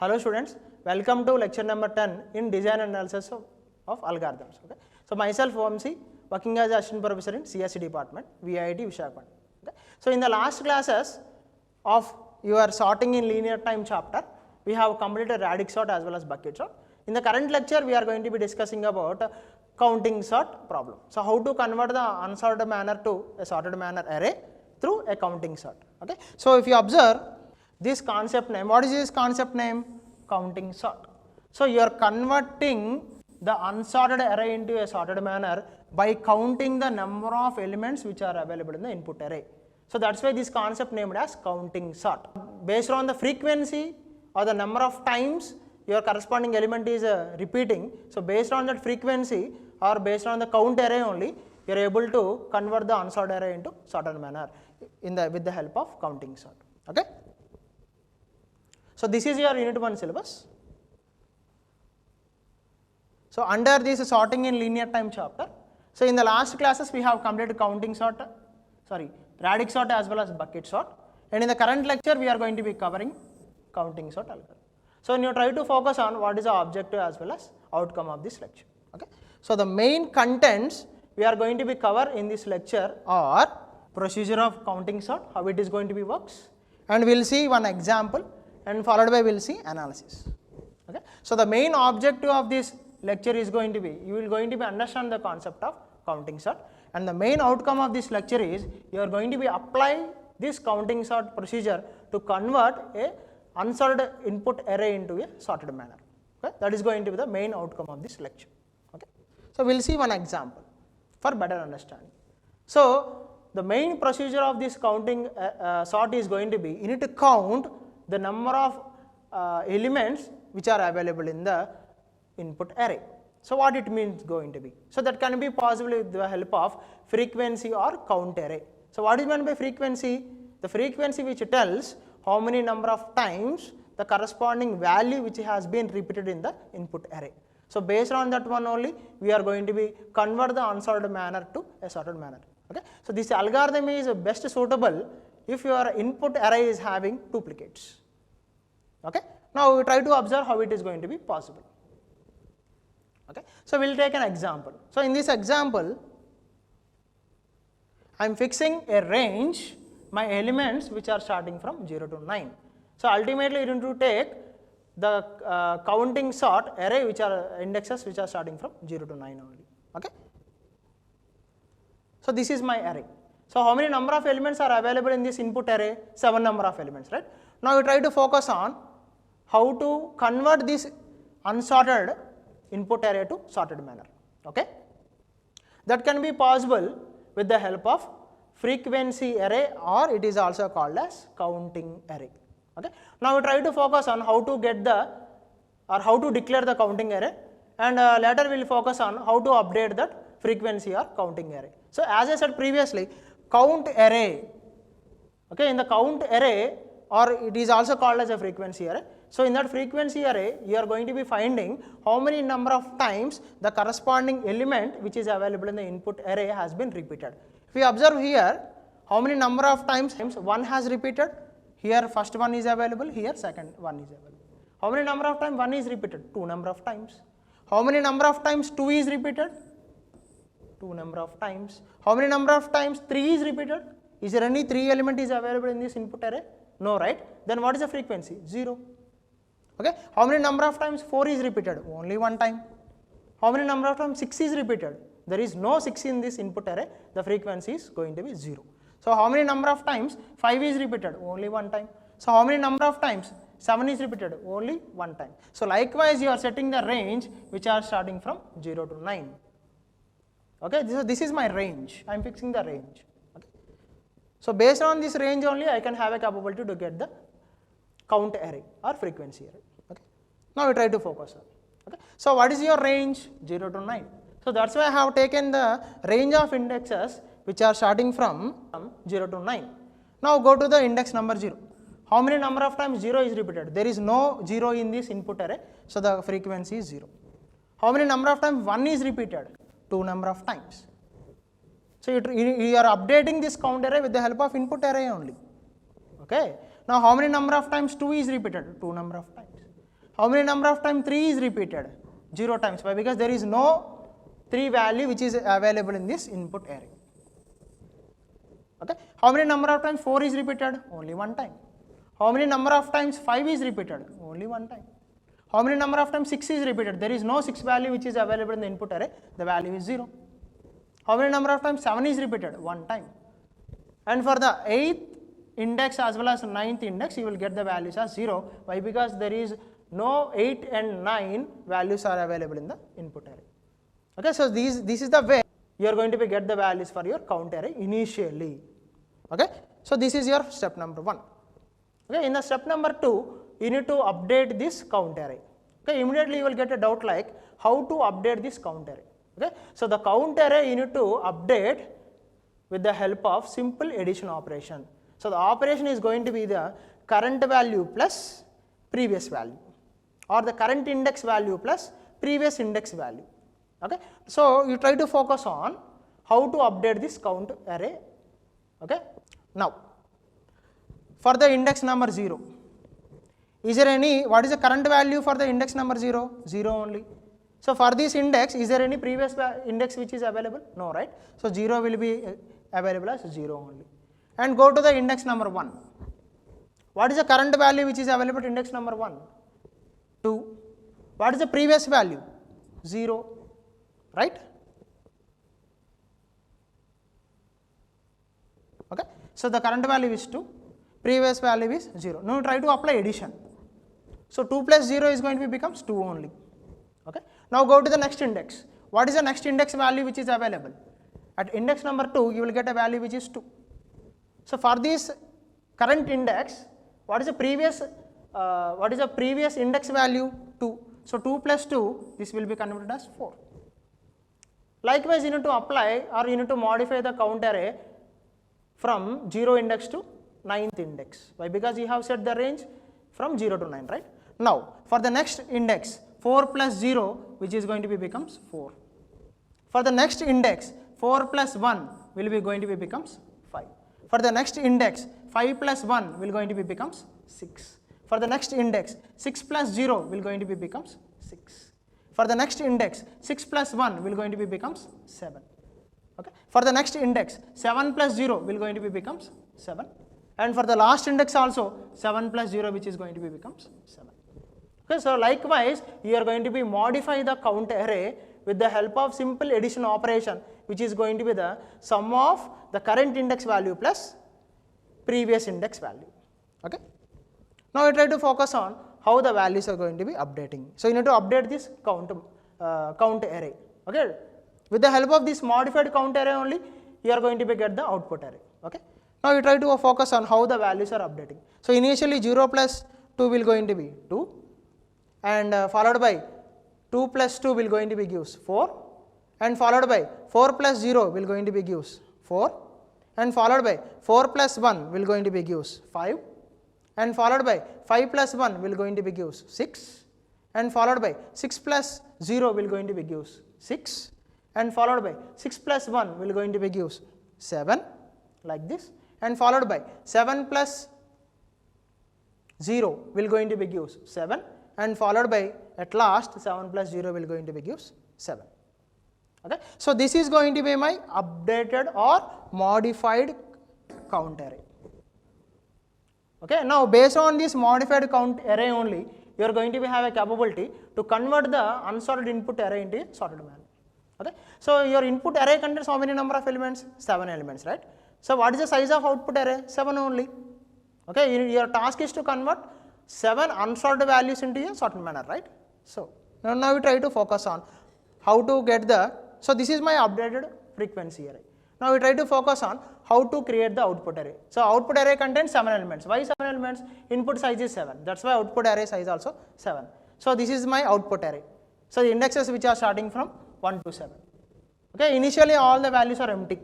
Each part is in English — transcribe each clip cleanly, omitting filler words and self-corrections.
Hello students, welcome to lecture number 10 in design and analysis of algorithms. Okay. So myself OMC, working as assistant professor in CSE department, VIT Vishakhapatnam. Okay. So in the last classes of your sorting in linear time chapter, we have completed radix sort as well as bucket sort. In the current lecture, we are going to be discussing about counting sort problem. So how to convert the unsorted manner to a sorted manner array through a counting sort. Okay. So if you observe this concept name, what is this concept name? Counting sort. So you are converting the unsorted array into a sorted manner by counting the number of elements which are available in the input array. So that's why this concept named as counting sort. Based on the frequency or the number of times your corresponding element is repeating, so based on that frequency or based on the count array only, you are able to convert the unsorted array into sorted manner with the help of counting sort. Okay. So this is your unit 1 syllabus. So under this sorting in linear time chapter, so in the last classes we have completed counting sort, radix sort as well as bucket sort, and in the current lecture we are going to be covering counting sort algorithm. So you try to focus on what is the objective as well as outcome of this lecture. Okay. So the main contents we are going to be cover in this lecture are procedure of counting sort, how it is going to be works, and we will see one example, and followed by we will see analysis. Okay. So the main objective of this lecture is going to be, you will going to be understand the concept of counting sort, and the main outcome of this lecture is you are going to be apply this counting sort procedure to convert a unsorted input array into a sorted manner. Okay. That is going to be the main outcome of this lecture. Okay. So we will see one example for better understanding. So the main procedure of this counting sort is going to be, you need to count the number of elements which are available in the input array. So what it means going to be? So that can be possible with the help of frequency or count array. So what is meant by frequency? The frequency which tells how many number of times the corresponding value which has been repeated in the input array. So based on that one only, we are going to be convert the unsorted manner to a sorted manner. Okay. So this algorithm is best suitable if your input array is having duplicates. Okay. Now we try to observe how it is going to be possible. Okay. So we will take an example. So in this example, I am fixing a range, my elements which are starting from 0 to 9. So ultimately you need to take the counting sort array which are indexes which are starting from 0 to 9 only. Okay. So this is my array. So how many number of elements are available in this input array? 7 number of elements, right? Now we try to focus on how to convert this unsorted input array to sorted manner. Okay. That can be possible with the help of frequency array, or it is also called as counting array. Okay. Now we try to focus on how to get the, or how to declare the counting array, and later we will focus on how to update that frequency or counting array. So as I said previously, count array, okay, in the count array, or it is also called as a frequency array. So in that frequency array, you are going to be finding how many number of times the corresponding element which is available in the input array has been repeated. If we observe here, how many number of times 1 has repeated, here first one is available, here second one is available. How many number of times 1 is repeated? 2 number of times. How many number of times 2 is repeated? 2 number of times. How many number of times 3 is repeated? Is there any 3 element is available in this input array? No, right? Then what is the frequency? 0. Okay. How many number of times 4 is repeated? Only 1 time. How many number of times 6 is repeated? There is no 6 in this input array, the frequency is going to be 0. So how many number of times 5 is repeated? Only 1 time. So how many number of times 7 is repeated? Only 1 time. So likewise you are setting the range which are starting from 0 to 9. Okay. This is my range, I am fixing the range. Okay. So based on this range only, I can have a capability to get the count array or frequency array. Okay. Now we try to focus on. Okay. So what is your range? 0 to 9. So that's why I have taken the range of indexes which are starting from 0 to 9. Now go to the index number 0. How many number of times 0 is repeated? There is no 0 in this input array, so the frequency is 0. How many number of times 1 is repeated? 2 number of times. So you are updating this count array with the help of input array only. Okay. Now how many number of times 2 is repeated? 2 number of times. How many number of times 3 is repeated? 0 times. Why? Because there is no 3 value which is available in this input array. Okay. How many number of times 4 is repeated? Only 1 time. How many number of times 5 is repeated? Only 1 time. How many number of times 6 is repeated? There is no 6 value which is available in the input array. The value is 0. How many number of times 7 is repeated? 1 time. And for the 8th index as well as 9th index, you will get the values as 0. Why? Because there is no 8 and 9 values are available in the input array. Okay, so this is the way you are going to get the values for your count array initially. Okay, so this is your step number 1. Okay, in the step number 2, you need to update this count array. Okay, immediately you will get a doubt like how to update this count array. Okay, so the count array you need to update with the help of simple addition operation. So the operation is going to be the current value plus previous value, or the current index value plus previous index value. Okay, so you try to focus on how to update this count array. Okay, now for the index number 0, is there any, what is the current value for the index number 0? 0 only. So for this index, is there any previous index which is available? No, right? So 0 will be available as 0 only. And go to the index number 1. What is the current value which is available at index number 1? 2. What is the previous value? 0, right? Okay. So the current value is 2, previous value is 0. Now try to apply addition. So 2 plus 0 is going to becomes 2 only. Okay. Now go to the next index. What is the next index value which is available? At index number 2, you will get a value which is 2. So for this current index, what is the previous index value? 2. So 2 plus 2, this will be converted as 4. Likewise, you need to apply or you need to modify the count array from 0 index to 9th index. Why? Because you have set the range from 0 to 9, right? Now for the next index, 4 plus 0, which is going to be becomes 4. For the next index, 4 plus 1 will be going to be becomes 5. For the next index, 5 plus 1 will going to be becomes 6. For the next index, 6 plus 0 will going to be becomes 6. For the next index, 6 plus 1 will going to be becomes 7. Okay. For the next index, 7 plus 0 will going to be becomes 7. And for the last index also, 7 plus 0 which is going to be becomes 7. Okay, so likewise, you are going to be modify the count array with the help of simple addition operation, which is going to be the sum of the current index value plus previous index value. Okay. Now we try to focus on how the values are going to be updating. So you need to update this count array. Okay. With the help of this modified count array only, you are going to be get the output array. Okay. Now we try to focus on how the values are updating. So initially 0 plus 2 will going to be 2, and followed by 2 plus 2 will going to be gives 4, and followed by 4 plus 0 will going to be gives 4, and followed by 4 plus 1 will going to be gives 5, and followed by 5 plus 1 will going to be gives 6, and followed by 6 plus 0 will going to be gives 6, and followed by 6 plus 1 will going to be gives 7, like this, and followed by 7 plus 0 will going to be gives 7, and followed by at last 7 plus 0 will going to be gives 7. Okay. So this is going to be my updated or modified count array. Okay. Now based on this modified count array only, you are going to have a capability to convert the unsorted input array into a sorted manner. Okay. So your input array contains how many number of elements? 7 elements, right? So what is the size of output array? 7 only. Okay. Your task is to convert 7 unsorted values into a sorted manner, right? So now we try to focus on how to get the, so this is my updated frequency array. Now we try to focus on how to create the output array. So output array contains 7 elements. Why 7 elements? Input size is 7. That's why output array size also 7. So this is my output array. So the indexes which are starting from 1 to 7. Okay, initially all the values are empty.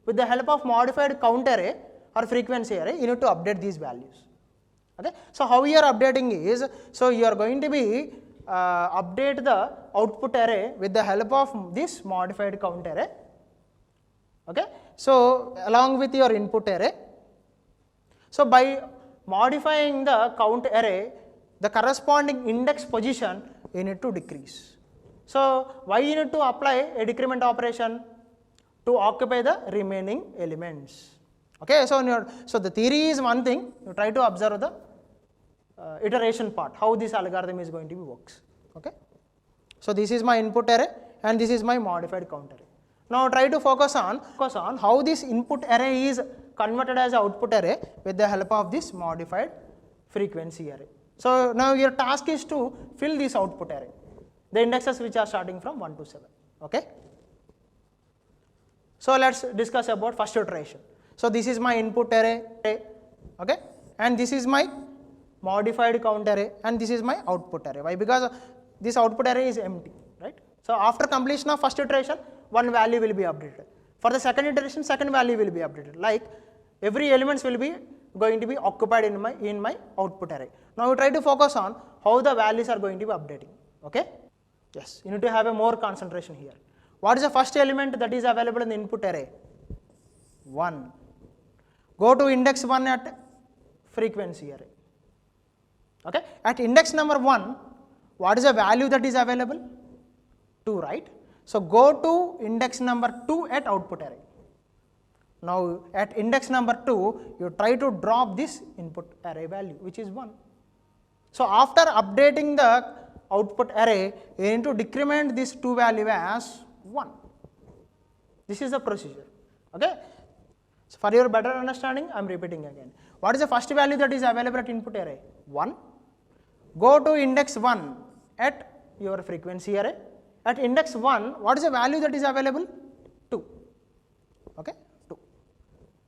With the help of modified count array or frequency array, you need to update these values. Okay. So how you are updating is, so you are going to be update the output array with the help of this modified count array. Okay. So along with your input array. So by modifying the count array, the corresponding index position you need to decrease. So why you need to apply a decrement operation? To occupy the remaining elements. Okay, so the theory is one thing, you try to observe the iteration part, how this algorithm is going to be works. Okay, so this is my input array and this is my modified count array. Now try to focus on how this input array is converted as output array with the help of this modified frequency array. So now your task is to fill this output array, the indexes which are starting from 1 to 7. Okay. So let's discuss about first iteration. So this is my input array, okay, and this is my modified count array, and this is my output array. Why? Because this output array is empty, right? So after completion of first iteration, one value will be updated. For the second iteration, second value will be updated. Like every elements will be going to be occupied in my output array. Now we try to focus on how the values are going to be updating. Okay? Yes, you need to have a more concentration here. What is the first element that is available in the input array? 1. Go to index 1 at frequency array. Okay? At index number 1, what is the value that is available? 2, right? So go to index number 2 at output array. Now at index number 2, you try to drop this input array value, which is 1. So after updating the output array, you need to decrement this 2 value as 1. This is the procedure. Okay? So for your better understanding, I am repeating again. What is the first value that is available at input array? 1. Go to index 1 at your frequency array. At index 1, what is the value that is available? 2. Okay? 2.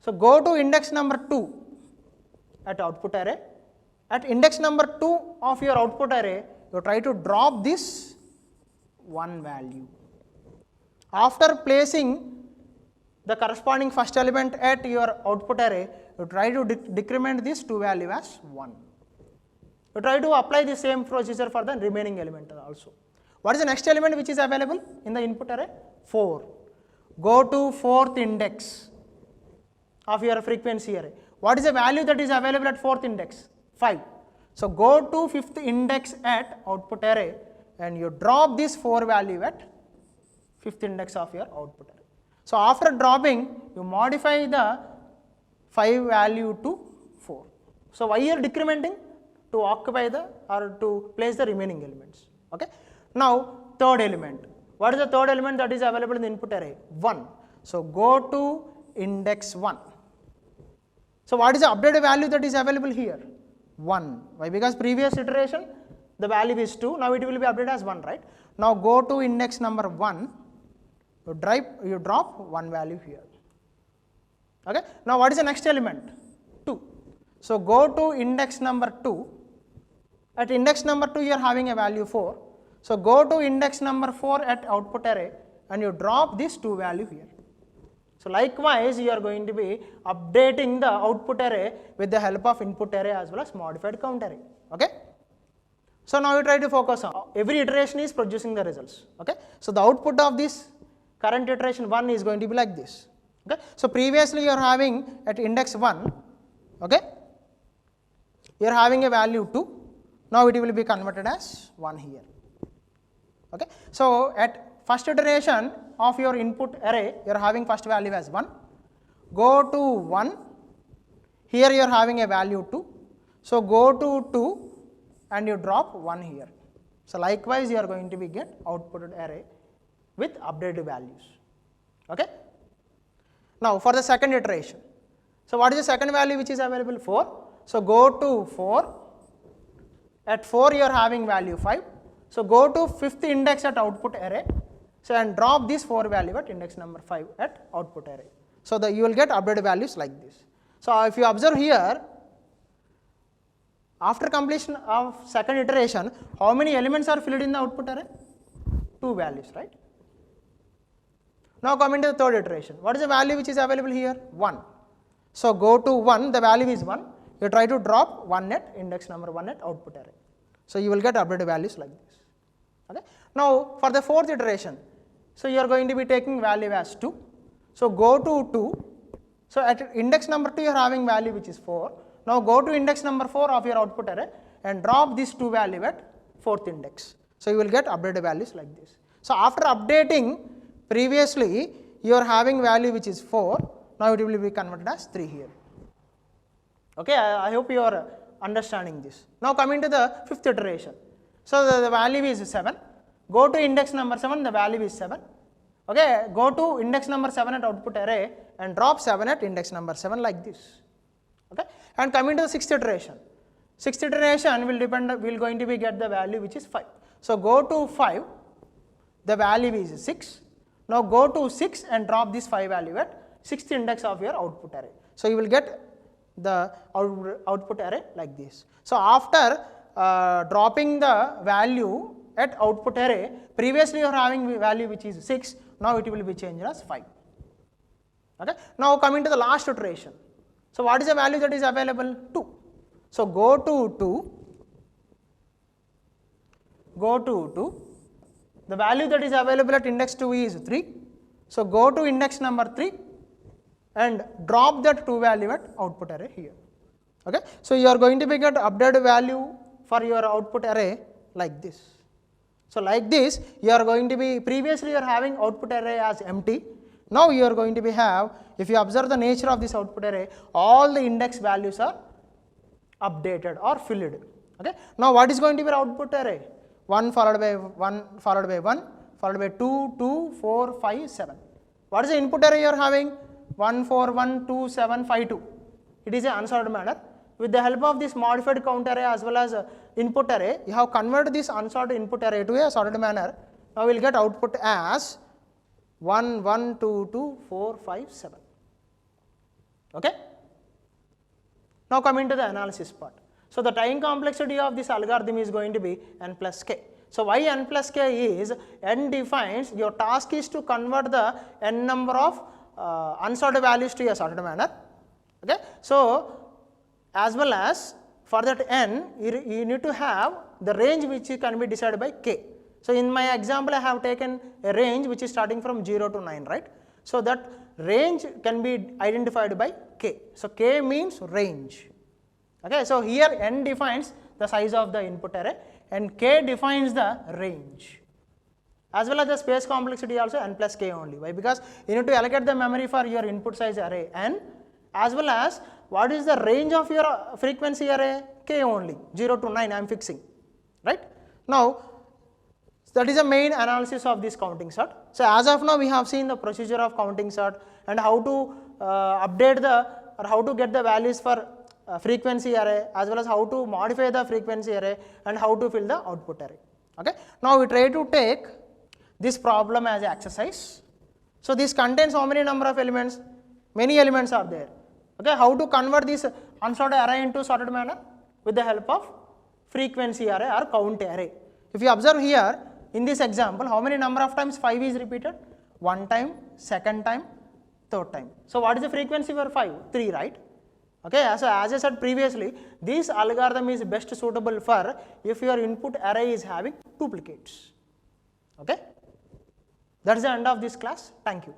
So go to index number 2 at output array. At index number 2 of your output array, you try to drop this 1 value. After placing the corresponding first element at your output array, you try to decrement this 2 value as 1. You try to apply the same procedure for the remaining element also. What is the next element which is available in the input array? 4. Go to 4th index of your frequency array. What is the value that is available at 4th index? 5. So go to 5th index at output array and you drop this 4 value at 5th index of your output array. So after dropping, you modify the 5 value to 4. So why you are decrementing? To occupy the or to place the remaining elements. Okay. Now third element. What is the third element that is available in the input array? 1. So go to index 1. So what is the updated value that is available here? 1. Why? Because previous iteration the value is 2. Now it will be updated as 1, right? Now go to index number 1. You drop 1 value here. Okay. Now what is the next element? 2. So go to index number 2. At index number 2 you are having a value 4. So go to index number 4 at output array and you drop this 2 value here. So likewise you are going to be updating the output array with the help of input array as well as modified count array. Okay. So now you try to focus on every iteration is producing the results. Okay. So the output of this current iteration 1 is going to be like this. Okay. So previously you are having at index 1, okay, you are having a value 2. Now it will be converted as 1 here. Okay. So at first iteration of your input array, you are having first value as 1. Go to 1. Here you are having a value 2. So go to 2 and you drop 1 here. So likewise you are going to be get outputted array with updated values. Okay. Now for the second iteration. So what is the second value which is available? 4. So go to 4. At 4 you are having value 5. So go to 5th index at output array. So and drop this 4 value at index number 5 at output array. So that you will get updated values like this. So if you observe here, after completion of second iteration, how many elements are filled in the output array? 2 values, right? Now coming to the third iteration. What is the value which is available here? 1. So go to 1, the value is 1. You try to drop 1 at index number 1 at output array. So you will get updated values like this. Okay. Now for the fourth iteration, so you are going to be taking value as 2. So go to 2. So at index number 2 you are having value which is 4. Now go to index number 4 of your output array and drop this 2 value at 4th index. So you will get updated values like this. So after updating, previously you are having value which is 4, now it will be converted as 3 here. Okay, I hope you are understanding this. Now coming to the 5th iteration. So the value is 7, go to index number 7, the value is 7. Okay, go to index number 7 at output array and drop 7 at index number 7 like this. Okay, and coming to the 6th iteration. 6th iteration will going to be get the value which is 5. So go to 5, the value is 6. Now go to 6 and drop this 5 value at 6th index of your output array. So you will get the output array like this. So after dropping the value at output array, previously you are having value which is 6, now it will be changed as 5. Okay. Now coming to the last iteration. So what is the value that is available? 2. So go to 2, the value that is available at index 2 is 3. So go to index number 3 and drop that 2 value at output array here. Okay. So you are going to be get updated value for your output array like this. So like this you are going to be, previously you are having output array as empty, now you are going to be have, if you observe the nature of this output array, all the index values are updated or filled. Okay. Now what is going to be your output array? 1 followed by 1 followed by 1 followed by 2, 2, 4, 5, 7. What is the input array you are having? 1, 4, 1, 2, 7, 5, 2. It is an unsorted manner. With the help of this modified count array as well as input array, you have converted this unsorted input array to a sorted manner. Now we will get output as 1, 1, 2, 2, 4, 5, 7. Okay. Now coming to the analysis part. So the time complexity of this algorithm is going to be n plus k. So why n plus k is, n defines your task is to convert the n number of unsorted values to a sorted manner. Okay. So as well as for that n, you need to have the range which can be decided by k. So in my example I have taken a range which is starting from 0 to 9, right. So that range can be identified by k. So k means range. Okay. So here n defines the size of the input array and k defines the range. As well as the space complexity also n plus k only. Why? Because you need to allocate the memory for your input size array n, as well as what is the range of your frequency array? K only, 0 to 9 I am fixing, right. Now that is the main analysis of this counting sort. So as of now we have seen the procedure of counting sort and how to update the, or how to get the values for frequency array, as well as how to modify the frequency array and how to fill the output array. Okay. Now we try to take this problem as an exercise. So this contains how many number of elements? Many elements are there. Okay. How to convert this unsorted array into sorted manner? With the help of frequency array or count array. If you observe here in this example, how many number of times 5 is repeated? 1 time, second time, third time. So what is the frequency for 5? 3, right. Okay. So as I said previously, this algorithm is best suitable for if your input array is having duplicates. Okay. That is the end of this class. Thank you.